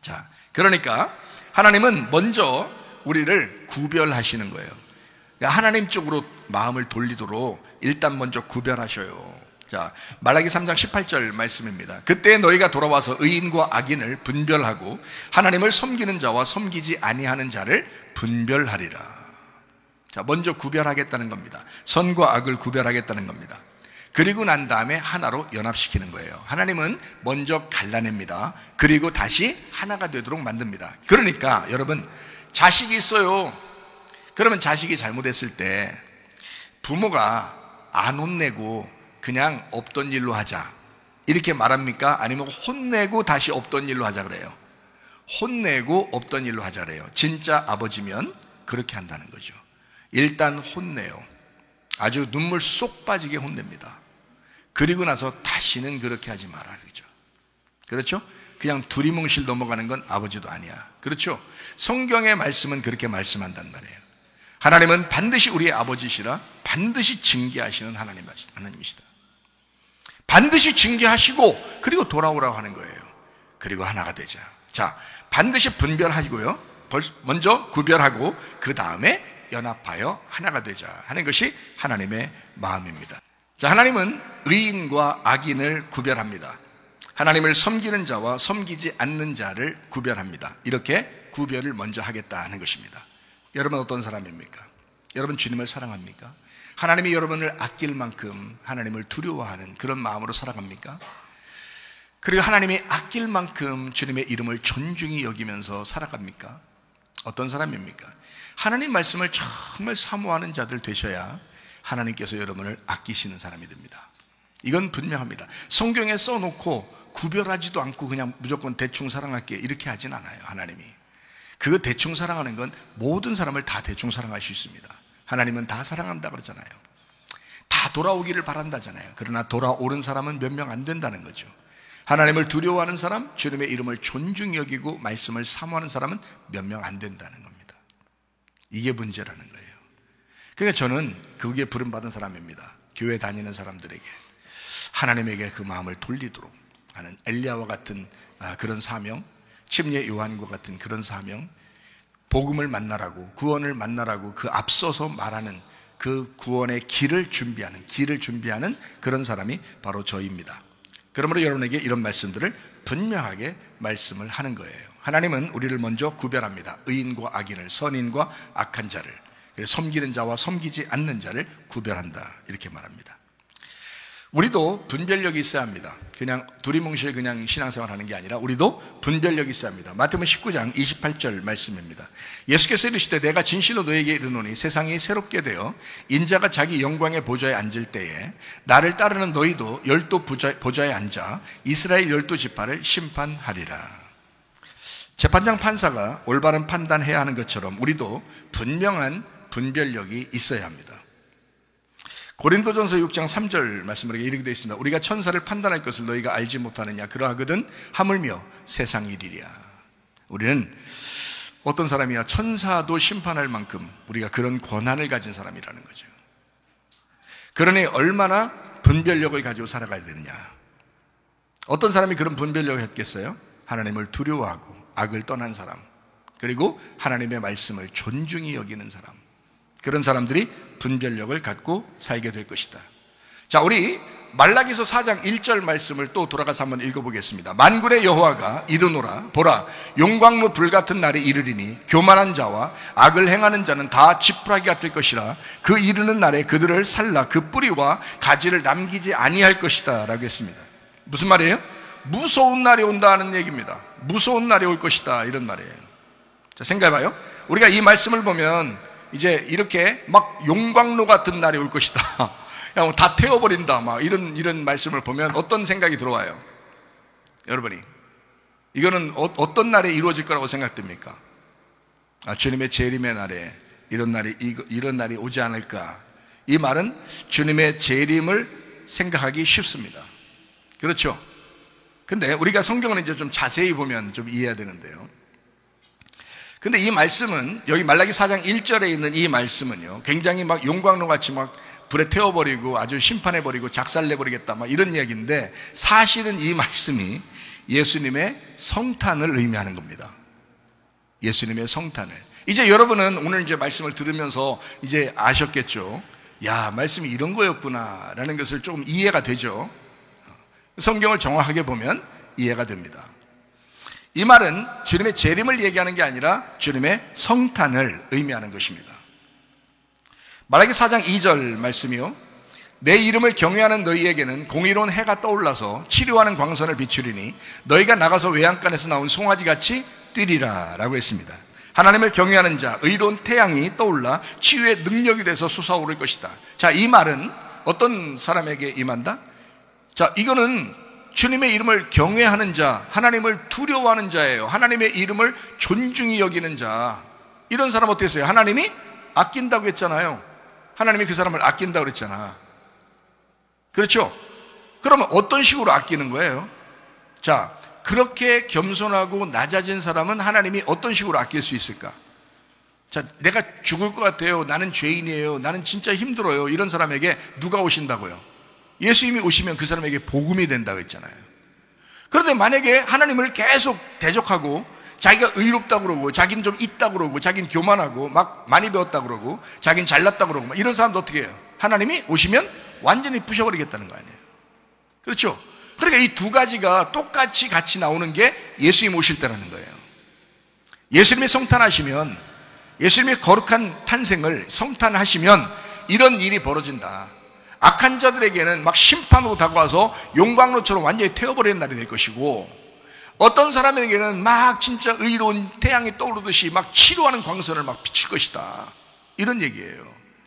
자, 그러니까 하나님은 먼저 우리를 구별하시는 거예요. 그러니까 하나님 쪽으로 마음을 돌리도록 일단 먼저 구별하셔요. 자, 말라기 3장 18절 말씀입니다. 그때 너희가 돌아와서 의인과 악인을 분별하고 하나님을 섬기는 자와 섬기지 아니하는 자를 분별하리라. 자, 먼저 구별하겠다는 겁니다. 선과 악을 구별하겠다는 겁니다. 그리고 난 다음에 하나로 연합시키는 거예요. 하나님은 먼저 갈라냅니다. 그리고 다시 하나가 되도록 만듭니다. 그러니까 여러분, 자식이 있어요. 그러면 자식이 잘못했을 때 부모가 안 혼내고 그냥 없던 일로 하자 이렇게 말합니까? 아니면 혼내고 다시 없던 일로 하자 그래요? 혼내고 없던 일로 하자 그래요. 진짜 아버지면 그렇게 한다는 거죠. 일단 혼내요. 아주 눈물 쏙 빠지게 혼냅니다. 그리고 나서 다시는 그렇게 하지 마라 그러죠. 그렇죠? 그냥 두리뭉실 넘어가는 건 아버지도 아니야. 그렇죠? 성경의 말씀은 그렇게 말씀한단 말이에요. 하나님은 반드시 우리의 아버지시라 반드시 징계하시는 하나님이시다. 반드시 징계하시고 그리고 돌아오라고 하는 거예요. 그리고 하나가 되자. 자, 반드시 분별하시고요, 먼저 구별하고 그 다음에 연합하여 하나가 되자 하는 것이 하나님의 마음입니다. 자, 하나님은 의인과 악인을 구별합니다. 하나님을 섬기는 자와 섬기지 않는 자를 구별합니다. 이렇게 구별을 먼저 하겠다는 것입니다. 여러분 어떤 사람입니까? 여러분 주님을 사랑합니까? 하나님이 여러분을 아낄 만큼 하나님을 두려워하는 그런 마음으로 살아갑니까? 그리고 하나님이 아낄 만큼 주님의 이름을 존중히 여기면서 살아갑니까? 어떤 사람입니까? 하나님 말씀을 정말 사모하는 자들 되셔야 하나님께서 여러분을 아끼시는 사람이 됩니다. 이건 분명합니다. 성경에 써놓고 구별하지도 않고 그냥 무조건 대충 사랑할게 이렇게 하진 않아요. 하나님이 그거 대충 사랑하는 건 모든 사람을 다 대충 사랑할 수 있습니다. 하나님은 다 사랑한다 그러잖아요. 다 돌아오기를 바란다잖아요. 그러나 돌아오는 사람은 몇 명 안 된다는 거죠. 하나님을 두려워하는 사람, 주님의 이름을 존중히 여기고 말씀을 사모하는 사람은 몇 명 안 된다는 겁니다. 이게 문제라는 거예요. 그러니까 저는 그게 부름받은 사람입니다. 교회 다니는 사람들에게 하나님에게 그 마음을 돌리도록 하는 엘리야와 같은 그런 사명, 침례 요한과 같은 그런 사명, 복음을 만나라고, 구원을 만나라고 그 앞서서 말하는 그 구원의 길을 준비하는 그런 사람이 바로 저입니다. 그러므로 여러분에게 이런 말씀들을 분명하게 말씀을 하는 거예요. 하나님은 우리를 먼저 구별합니다. 의인과 악인을, 선인과 악한 자를, 섬기는 자와 섬기지 않는 자를 구별한다 이렇게 말합니다. 우리도 분별력이 있어야 합니다. 그냥 두리뭉실 그냥 신앙생활 하는 게 아니라 우리도 분별력이 있어야 합니다. 마태복음 19장 28절 말씀입니다. 예수께서 이르시되 내가 진실로 너에게 이르노니 세상이 새롭게 되어 인자가 자기 영광의 보좌에 앉을 때에 나를 따르는 너희도 열두 보좌에 앉아 이스라엘 12지파를 심판하리라. 재판장 판사가 올바른 판단해야 하는 것처럼 우리도 분명한 분별력이 있어야 합니다. 고린도전서 6장 3절 말씀으로 이렇게 되어 있습니다. 우리가 천사를 판단할 것을 너희가 알지 못하느냐? 그러하거든 하물며 세상 일이랴. 우리는 어떤 사람이야? 천사도 심판할 만큼 우리가 그런 권한을 가진 사람이라는 거죠. 그러니 얼마나 분별력을 가지고 살아가야 되느냐? 어떤 사람이 그런 분별력을 했겠어요? 하나님을 두려워하고 악을 떠난 사람, 그리고 하나님의 말씀을 존중히 여기는 사람, 그런 사람들이 분별력을 갖고 살게 될 것이다. 자, 우리 말라기서 4장 1절 말씀을 또 돌아가서 한번 읽어보겠습니다. 만군의 여호와가 이르노라 보라 용광로 불같은 날이 이르리니 교만한 자와 악을 행하는 자는 다 지푸라기 같을 것이라 그 이르는 날에 그들을 살라 그 뿌리와 가지를 남기지 아니할 것이다 라고 했습니다. 무슨 말이에요? 무서운 날이 온다는 얘기입니다. 무서운 날이 올 것이다 이런 말이에요. 자, 생각해봐요. 우리가 이 말씀을 보면 이제 이렇게 막 용광로 같은 날이 올 것이다, 그냥 다 태워버린다, 막 이런 말씀을 보면 어떤 생각이 들어와요? 여러분이 이거는 어떤 날에 이루어질 거라고 생각됩니까? 주님의 재림의 날에 이런 날이 오지 않을까? 이 말은 주님의 재림을 생각하기 쉽습니다. 그렇죠? 근데 우리가 성경을 이제 좀 자세히 보면 좀 이해해야 되는데요. 근데 이 말씀은 여기 말라기 4장 1절에 있는 이 말씀은요, 굉장히 막 용광로 같이 막 불에 태워버리고 아주 심판해버리고 작살내버리겠다 막 이런 이야기인데, 사실은 이 말씀이 예수님의 성탄을 의미하는 겁니다. 예수님의 성탄을. 이제 여러분은 오늘 이제 말씀을 들으면서 이제 아셨겠죠? 야, 말씀이 이런 거였구나 라는 것을 조금 이해가 되죠. 성경을 정확하게 보면 이해가 됩니다. 이 말은 주님의 재림을 얘기하는 게 아니라 주님의 성탄을 의미하는 것입니다. 말라기 4장 2절 말씀이요, 내 이름을 경외하는 너희에게는 공의로운 해가 떠올라서 치료하는 광선을 비추리니 너희가 나가서 외양간에서 나온 송아지같이 뛰리라 라고 했습니다. 하나님을 경외하는 자, 의로운 태양이 떠올라 치유의 능력이 돼서 솟아오를 것이다. 자, 이 말은 어떤 사람에게 임한다? 자, 이거는 주님의 이름을 경외하는 자, 하나님을 두려워하는 자예요. 하나님의 이름을 존중히 여기는 자. 이런 사람 어떻게 했어요? 하나님이 아낀다고 했잖아요. 하나님이 그 사람을 아낀다고 그랬잖아. 그렇죠? 그러면 어떤 식으로 아끼는 거예요? 자, 그렇게 겸손하고 낮아진 사람은 하나님이 어떤 식으로 아낄 수 있을까? 자, 내가 죽을 것 같아요, 나는 죄인이에요, 나는 진짜 힘들어요, 이런 사람에게 누가 오신다고요? 예수님이 오시면 그 사람에게 복음이 된다고 했잖아요. 그런데 만약에 하나님을 계속 대적하고 자기가 의롭다고 그러고 자기는 좀 있다고 그러고 자기는 교만하고 막 많이 배웠다고 그러고 자기는 잘났다고 그러고 이런 사람도 어떻게 해요? 하나님이 오시면 완전히 부셔버리겠다는 거 아니에요. 그렇죠? 그러니까 이 두 가지가 똑같이 같이 나오는 게 예수님 오실 때라는 거예요. 예수님이 성탄하시면, 예수님의 거룩한 탄생을 성탄하시면 이런 일이 벌어진다. 악한 자들에게는 막 심판으로 다가와서 용광로처럼 완전히 태워버리는 날이 될 것이고, 어떤 사람에게는 막 진짜 의로운 태양이 떠오르듯이 막 치료하는 광선을 막 비칠 것이다. 이런 얘기예요.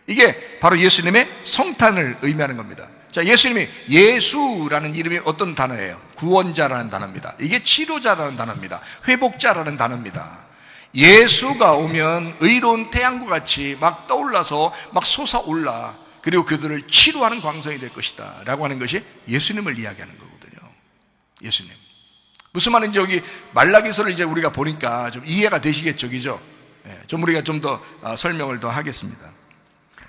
이게 바로 예수님의 성탄을 의미하는 겁니다. 자, 예수님이 예수라는 이름이 어떤 단어예요? 구원자라는 단어입니다. 이게 치료자라는 단어입니다. 회복자라는 단어입니다. 예수가 오면 의로운 태양과 같이 막 떠올라서 막 솟아올라, 그리고 그들을 치료하는 광선이 될 것이다 라고 하는 것이 예수님을 이야기하는 거거든요. 예수님. 무슨 말인지 여기 말라기서를 이제 우리가 보니까 좀 이해가 되시겠죠, 그죠? 좀 우리가 좀 더 설명을 더 하겠습니다.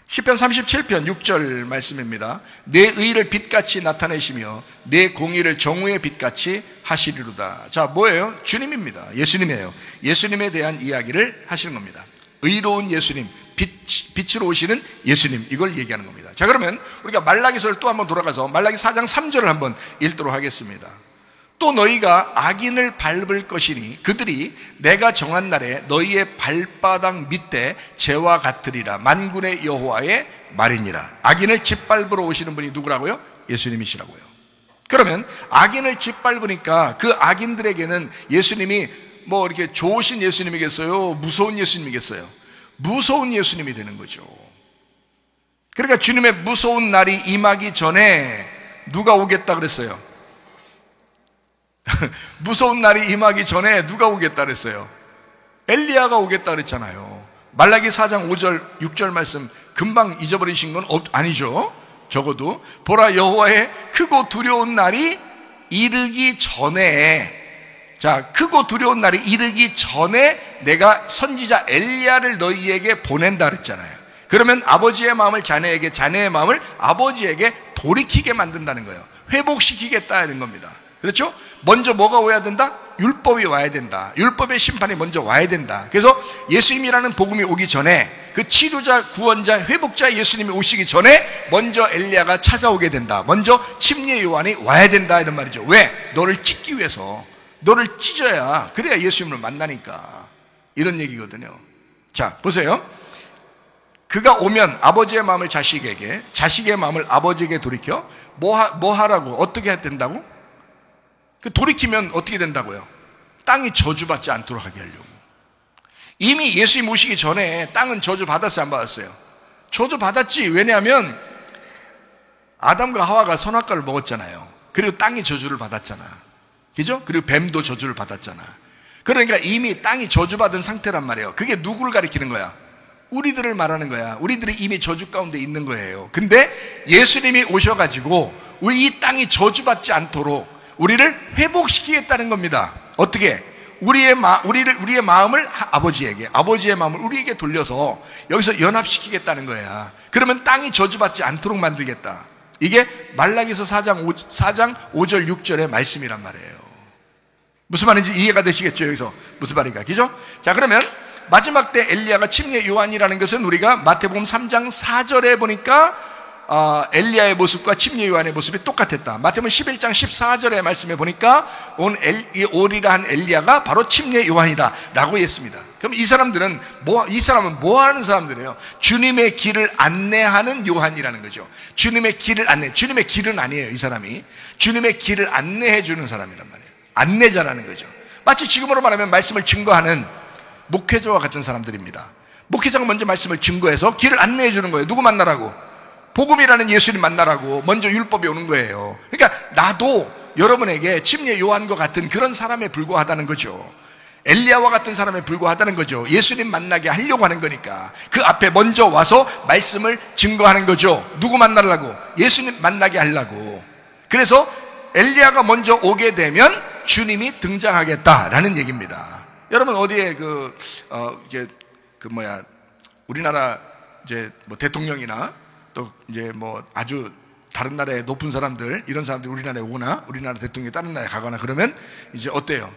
시편 37편 6절 말씀입니다. 내 의를 빛같이 나타내시며 내 공의를 정오의 빛같이 하시리로다. 자, 뭐예요? 주님입니다. 예수님이에요. 예수님에 대한 이야기를 하시는 겁니다. 의로운 예수님, 빛으로 오시는 예수님, 이걸 얘기하는 겁니다. 자, 그러면 우리가 말라기서를 또 한번 돌아가서 말라기 4장 3절을 한번 읽도록 하겠습니다. 또 너희가 악인을 밟을 것이니 그들이 내가 정한 날에 너희의 발바닥 밑에 재와 같으리라. 만군의 여호와의 말이니라. 악인을 짓밟으러 오시는 분이 누구라고요? 예수님이시라고요. 그러면 악인을 짓밟으니까 그 악인들에게는 예수님이 뭐 이렇게 좋으신 예수님이겠어요? 무서운 예수님이겠어요? 무서운 예수님이 되는 거죠. 그러니까 주님의 무서운 날이 임하기 전에 누가 오겠다 그랬어요? 무서운 날이 임하기 전에 누가 오겠다 그랬어요? 엘리야가 오겠다 그랬잖아요. 말라기 4장 5절 6절 말씀 금방 잊어버리신 건 아니죠. 적어도 보라, 여호와의 크고 두려운 날이 이르기 전에, 자, 크고 두려운 날이 이르기 전에 내가 선지자 엘리야를 너희에게 보낸다 그랬잖아요. 그러면 아버지의 마음을 자녀에게, 자녀의 마음을 아버지에게 돌이키게 만든다는 거예요. 회복시키겠다는 겁니다. 그렇죠? 먼저 뭐가 와야 된다? 율법이 와야 된다. 율법의 심판이 먼저 와야 된다. 그래서 예수님이라는 복음이 오기 전에, 그 치료자, 구원자, 회복자 예수님이 오시기 전에 먼저 엘리야가 찾아오게 된다. 먼저 침례 요한이 와야 된다, 이런 말이죠. 왜? 너를 찢기 위해서. 너를 찢어야, 그래야 예수님을 만나니까, 이런 얘기거든요. 자, 보세요. 그가 오면 아버지의 마음을 자식에게, 자식의 마음을 아버지에게 돌이켜 뭐 하라고? 어떻게 해야 된다고? 돌이키면 어떻게 된다고요? 땅이 저주받지 않도록 하게 하려고. 이미 예수님 오시기 전에 땅은 저주받았어요, 안 받았어요? 저주받았지. 왜냐하면 아담과 하와가 선악과를 먹었잖아요. 그리고 땅이 저주를 받았잖아. 그죠? 그리고 뱀도 저주를 받았잖아. 그러니까 이미 땅이 저주받은 상태란 말이에요. 그게 누구를 가리키는 거야? 우리들을 말하는 거야. 우리들이 이미 저주 가운데 있는 거예요. 근데 예수님이 오셔가지고 우리 이 땅이 저주받지 않도록 우리를 회복시키겠다는 겁니다. 어떻게? 우리의 마음을 아버지에게, 아버지의 마음을 우리에게 돌려서 여기서 연합시키겠다는 거야. 그러면 땅이 저주받지 않도록 만들겠다. 이게 말라기서 4장 5절 6절의 말씀이란 말이에요. 무슨 말인지 이해가 되시겠죠? 여기서 무슨 말인가, 그죠? 자, 그러면 마지막 때 엘리야가 침례 요한이라는 것은 우리가 마태복음 3장 4절에 보니까 엘리야의 모습과 침례 요한의 모습이 똑같았다. 마태복음 11장 14절의 말씀에 보니까 오리라 한 엘리야가 바로 침례 요한이다 라고 했습니다. 그럼 이 사람은 뭐 하는 사람들이에요? 주님의 길을 안내하는 요한이라는 거죠. 주님의 길을 안내, 주님의 길은 아니에요, 이 사람이. 주님의 길을 안내해 주는 사람이란 말이에요. 안내자라는 거죠. 마치 지금으로 말하면 말씀을 증거하는 목회자와 같은 사람들입니다. 목회자가 먼저 말씀을 증거해서 길을 안내해 주는 거예요. 누구 만나라고? 복음이라는 예수님 만나라고 먼저 율법이 오는 거예요. 그러니까 나도 여러분에게 침례 요한과 같은 그런 사람에 불과하다는 거죠. 엘리야와 같은 사람에 불과하다는 거죠. 예수님 만나게 하려고 하는 거니까 그 앞에 먼저 와서 말씀을 증거하는 거죠. 누구 만나려고? 예수님 만나게 하려고. 그래서 엘리야가 먼저 오게 되면 주님이 등장하겠다라는 얘기입니다. 여러분 어디에 우리나라 이제 뭐 대통령이나 또 이제 뭐 아주 다른 나라의 높은 사람들, 이런 사람들이 우리나라에 오거나 우리나라 대통령이 다른 나라에 가거나 그러면 이제 어때요?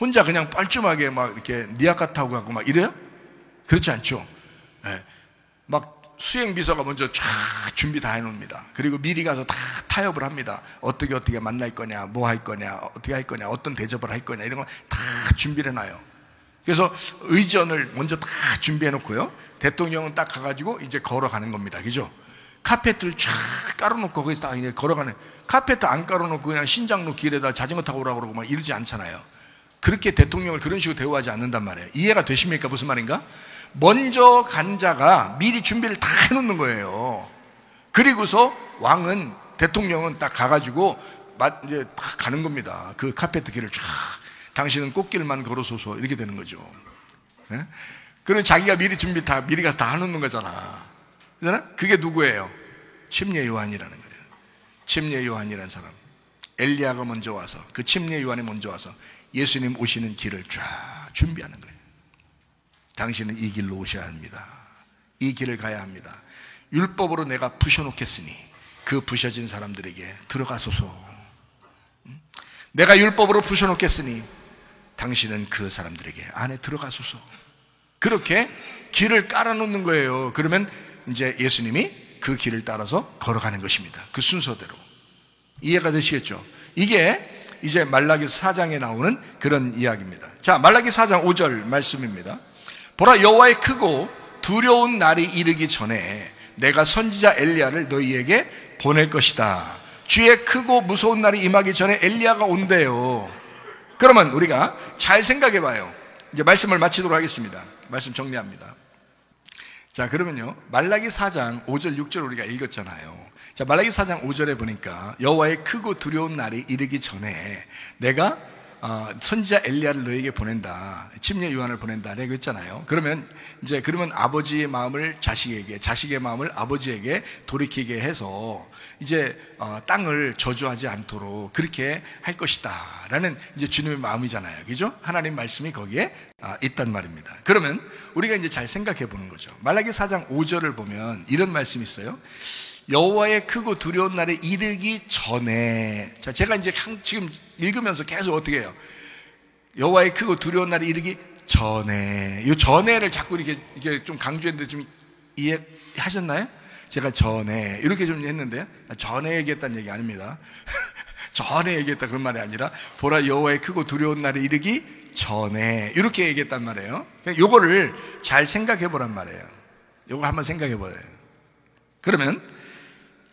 혼자 그냥 뻘쭘하게 막 이렇게 니아카 타고 가고 막 이래요? 그렇지 않죠. 막 수행비서가 먼저 쫙 준비 다 해놓습니다. 그리고 미리 가서 다 타협을 합니다. 어떻게 만날 거냐, 뭐 할 거냐, 어떻게 할 거냐, 어떤 대접을 할 거냐, 이런 거 다 준비를 해놔요. 그래서 의전을 먼저 다 준비해 놓고요, 대통령은 딱 가가지고 이제 걸어가는 겁니다. 그죠? 카페트를 쫙 깔아놓고 거기서 딱 이제 걸어가는, 카페트 안 깔아놓고 그냥 신장로 길에다 자전거 타고 오라고 그러고 막 이러지 않잖아요. 그렇게 대통령을 그런 식으로 대우하지 않는단 말이에요. 이해가 되십니까? 무슨 말인가? 먼저 간 자가 미리 준비를 다 해놓는 거예요. 그리고서 왕은, 대통령은 딱 가가지고 이제 딱 가는 겁니다. 그 카페트 길을 쫙. 당신은 꽃길만 걸어서서 이렇게 되는 거죠. 네? 그럼 자기가 미리 미리 가서 다 해놓는 거잖아. 그잖아? 그게 누구예요? 침례 요한이라는 거예요. 침례 요한이라는 사람. 엘리야가 먼저 와서, 그 침례 요한이 먼저 와서 예수님 오시는 길을 쫙 준비하는 거예요. 당신은 이 길로 오셔야 합니다. 이 길을 가야 합니다. 율법으로 내가 부셔놓겠으니 그 부셔진 사람들에게 들어가소서. 내가 율법으로 부셔놓겠으니 당신은 그 사람들에게 안에 들어가소서. 그렇게 길을 깔아놓는 거예요. 그러면 이제 예수님이 그 길을 따라서 걸어가는 것입니다. 그 순서대로. 이해가 되시겠죠? 이게 이제 말라기 4장에 나오는 그런 이야기입니다. 자, 말라기 4장 5절 말씀입니다. 보라, 여호와의 크고 두려운 날이 이르기 전에 내가 선지자 엘리야를 너희에게 보낼 것이다. 주의 크고 무서운 날이 임하기 전에 엘리야가 온대요. 그러면 우리가 잘 생각해 봐요. 이제 말씀을 마치도록 하겠습니다. 말씀 정리합니다. 자, 그러면요, 말라기 4장 5절 6절 우리가 읽었잖아요. 자, 말라기 4장 5절에 보니까 여호와의 크고 두려운 날이 이르기 전에 내가 선지자 엘리야를 너에게 보낸다, 침례 요한을 보낸다 라고 했잖아요. 그러면 아버지의 마음을 자식에게, 자식의 마음을 아버지에게 돌이키게 해서 이제 땅을 저주하지 않도록 그렇게 할 것이다 라는 이제 주님의 마음이잖아요. 그죠? 하나님 말씀이 거기에 있단 말입니다. 그러면 우리가 이제 잘 생각해 보는 거죠. 말라기 4장 5절을 보면 이런 말씀이 있어요. 여호와의 크고 두려운 날에 이르기 전에. 자, 제가 이제 지금 읽으면서 계속 어떻게 해요? 여호와의 크고 두려운 날에 이르기 전에. 이 전에를 자꾸 이렇게 좀 강조했는데 좀 이해하셨나요? 제가 전에 이렇게 좀 했는데요. 전에 얘기했다는 얘기 아닙니다. 전에 얘기했다 그런 말이 아니라 보라, 여호와의 크고 두려운 날에 이르기 전에 이렇게 얘기했단 말이에요. 요거를 잘 생각해 보란 말이에요. 요거 한번 생각해 보세요. 그러면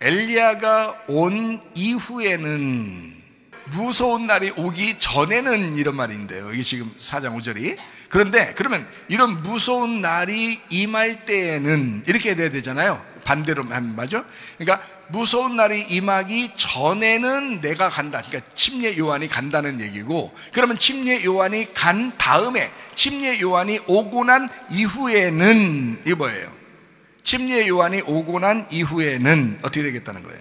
엘리야가 온 이후에는, 무서운 날이 오기 전에는 이런 말인데요. 이게 지금 4장 5절이. 그런데 그러면 이런 무서운 날이 임할 때에는 이렇게 돼야 되잖아요. 반대로 하면 맞죠? 그러니까 무서운 날이 임하기 전에는 내가 간다. 그러니까 침례 요한이 간다는 얘기고, 그러면 침례 요한이 간 다음에, 침례 요한이 오고 난 이후에는 이게 뭐예요? 침례 요한이 오고 난 이후에는 어떻게 되겠다는 거예요?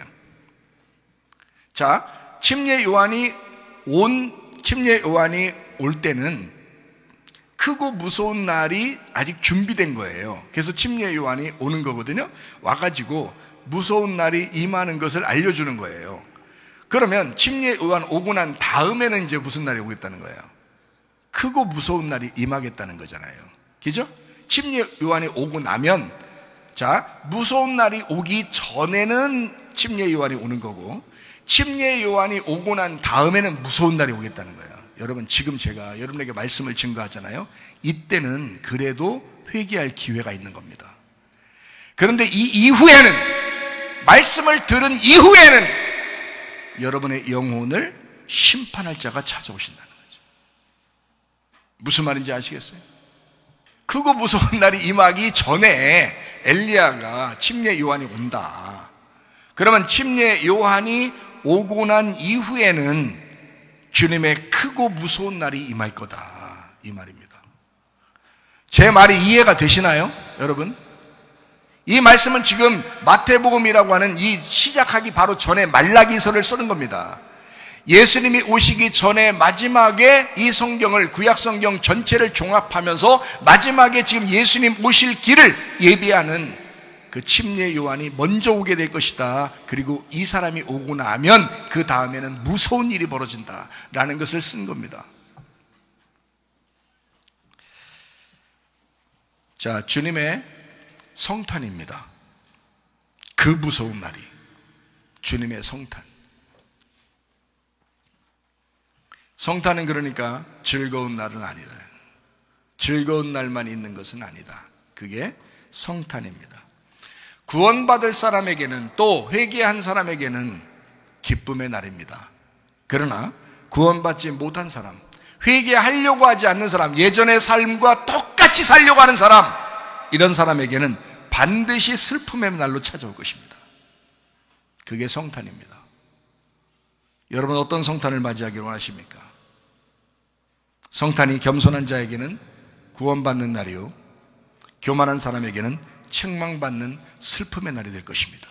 자, 침례 요한이 올 때는 크고 무서운 날이 아직 준비된 거예요. 그래서 침례 요한이 오는 거거든요. 와가지고 무서운 날이 임하는 것을 알려주는 거예요. 그러면 침례 요한 오고 난 다음에는 이제 무슨 날이 오겠다는 거예요? 크고 무서운 날이 임하겠다는 거잖아요. 그죠? 침례 요한이 오고 나면, 자, 무서운 날이 오기 전에는 침례 요한이 오는 거고, 침례 요한이 오고 난 다음에는 무서운 날이 오겠다는 거예요. 여러분, 지금 제가 여러분에게 말씀을 증거하잖아요. 이때는 그래도 회개할 기회가 있는 겁니다. 그런데 이 이후에는, 말씀을 들은 이후에는 여러분의 영혼을 심판할 자가 찾아오신다는 거죠. 무슨 말인지 아시겠어요? 크고 무서운 날이 임하기 전에 엘리야가, 침례 요한이 온다. 그러면 침례 요한이 오고 난 이후에는 주님의 크고 무서운 날이 임할 거다, 이 말입니다. 제 말이 이해가 되시나요, 여러분? 이 말씀은 지금 마태복음이라고 하는 이 시작하기 바로 전에 말라기서를 쓰는 겁니다. 예수님이 오시기 전에 마지막에 이 성경을, 구약 성경 전체를 종합하면서 마지막에 지금 예수님 오실 길을 예비하는 그 침례 요한이 먼저 오게 될 것이다. 그리고 이 사람이 오고 나면 그 다음에는 무서운 일이 벌어진다 라는 것을 쓴 겁니다. 자, 주님의 성탄입니다. 그 무서운 날이 주님의 성탄. 성탄은 그러니까 즐거운 날은 아니다. 즐거운 날만 있는 것은 아니다. 그게 성탄입니다. 구원받을 사람에게는, 또 회개한 사람에게는 기쁨의 날입니다. 그러나 구원받지 못한 사람, 회개하려고 하지 않는 사람, 예전의 삶과 똑같이 살려고 하는 사람, 이런 사람에게는 반드시 슬픔의 날로 찾아올 것입니다. 그게 성탄입니다. 여러분, 어떤 성탄을 맞이하기를 원하십니까? 성탄이 겸손한 자에게는 구원받는 날이요, 교만한 사람에게는 책망받는 슬픔의 날이 될 것입니다.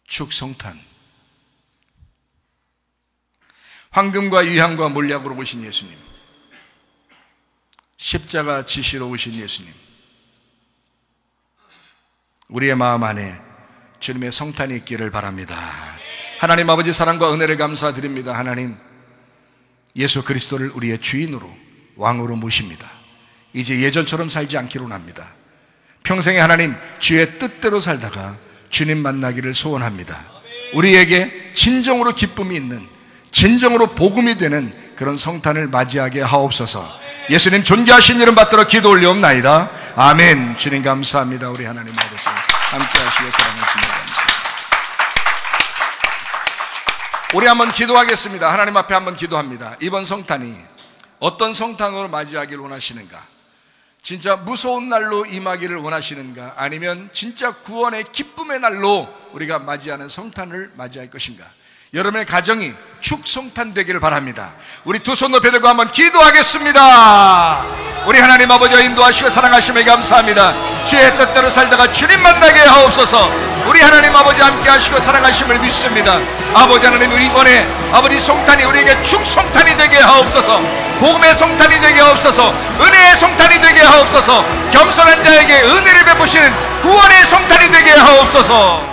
축성탄. 황금과 유향과 몰약으로 오신 예수님, 십자가 지시러 오신 예수님, 우리의 마음 안에 주님의 성탄이 있기를 바랍니다. 하나님 아버지, 사랑과 은혜를 감사드립니다. 하나님, 예수 그리스도를 우리의 주인으로, 왕으로 모십니다. 이제 예전처럼 살지 않기로 합니다. 평생에 하나님 주의 뜻대로 살다가 주님 만나기를 소원합니다. 우리에게 진정으로 기쁨이 있는, 진정으로 복음이 되는 그런 성탄을 맞이하게 하옵소서. 예수님 존귀하신 이름 받들어 기도 올리옵나이다. 아멘. 주님 감사합니다. 우리 하나님 아버지 함께 하시고 사랑하십니다. 우리 한번 기도하겠습니다. 하나님 앞에 한번 기도합니다. 이번 성탄이 어떤 성탄으로 맞이하기를 원하시는가? 진짜 무서운 날로 임하기를 원하시는가? 아니면 진짜 구원의 기쁨의 날로 우리가 맞이하는 성탄을 맞이할 것인가? 여러분의 가정이 축성탄 되기를 바랍니다. 우리 두 손 높이 들고 한번 기도하겠습니다. 우리 하나님 아버지와 인도하시고 사랑하심에 감사합니다. 주의 뜻대로 살다가 주님 만나게 하옵소서. 우리 하나님 아버지 함께 하시고 사랑하심을 믿습니다. 아버지 하나님, 우리 이번에 아버지 성탄이 우리에게 축성탄이 되게 하옵소서. 복음의 성탄이 되게 하옵소서. 은혜의 성탄이 되게 하옵소서. 겸손한 자에게 은혜를 베푸시는 구원의 성탄이 되게 하옵소서.